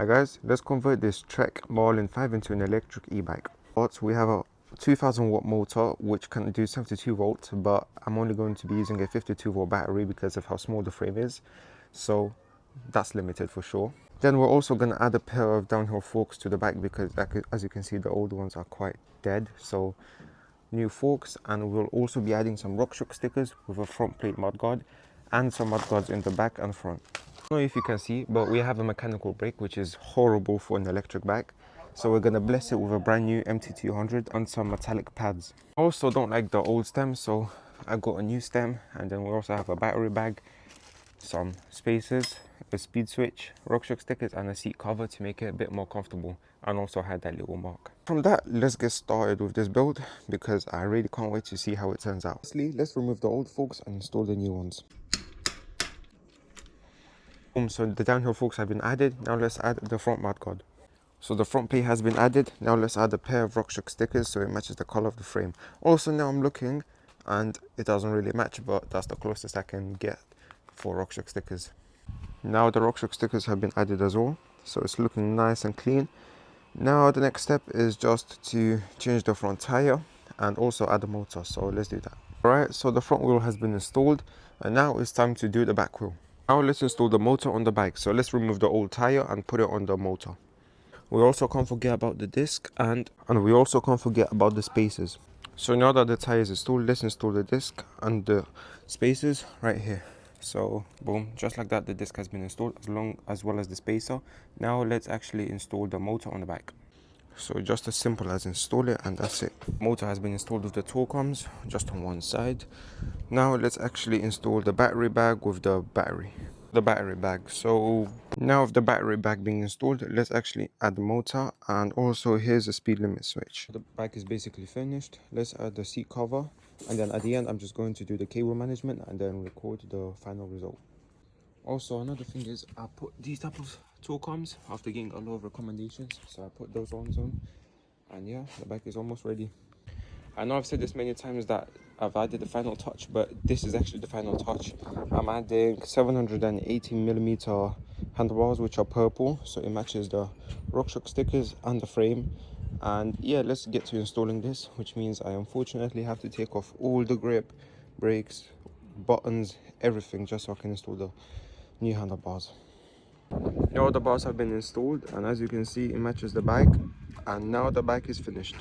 Hi guys, let's convert this Trek Marlin 5 into an electric e-bike. But we have a 2000 watt motor which can do 72 volts, but I'm only going to be using a 52 volt battery because of how small the frame is, so that's limited for sure. Then we're also going to add a pair of downhill forks to the bike because as you can see, the old ones are quite dead, so new forks. And we'll also be adding some RockShox stickers with a front plate mudguard and some mudguards in the back and front. I don't know if you can see, but we have a mechanical brake which is horrible for an electric bike, so we're going to bless it with a brand new MT200 and some metallic pads. I also don't like the old stem, so I got a new stem. And then we also have a battery bag, some spacers, a speed switch, RockShox stickers and a seat cover to make it a bit more comfortable, and also had that little mark. From that, let's get started with this build because I really can't wait to see how it turns out. Firstly, let's remove the old forks and install the new ones. So the downhill forks have been added. Now let's add the front mudguard. So the front plate has been added. Now let's add a pair of RockShox stickers so it matches the color of the frame. Also, now I'm looking and it doesn't really match, but that's the closest I can get for RockShox stickers. Now the RockShox stickers have been added as well, so it's looking nice and clean. Now the next step is just to change the front tire and also add the motor, so let's do that. Alright, so the front wheel has been installed and now it's time to do the back wheel. Now let's install the motor on the bike, so let's remove the old tire and put it on the motor. We also can't forget about the disc and we also can't forget about the spacers. So now that the tire is installed, let's install the disc and the spacers right here. So boom, just like that, the disc has been installed as well as the spacer. Now let's actually install the motor on the bike. So just as simple as install it and that's it. Motor has been installed with the torque arms just on one side. Now let's actually install the battery bag with the battery bag. So now with the battery bag being installed, let's actually add the motor, and also here's a speed limit switch. The bike is basically finished. Let's add the seat cover, and then at the end I'm just going to do the cable management and then record the final result. Also, another thing is I put these type of torque arms after getting a lot of recommendations, so I put those ones on, and yeah, the bike is almost ready. I know I've said this many times that I've added the final touch, but this is actually the final touch. I'm adding 718mm handlebars, which are purple, so it matches the RockShox stickers and the frame. And yeah, let's get to installing this, which means I unfortunately have to take off all the grip, brakes, buttons, everything, just so I can install the new handlebars. Now the bars have been installed, and as you can see, it matches the bike, and now the bike is finished.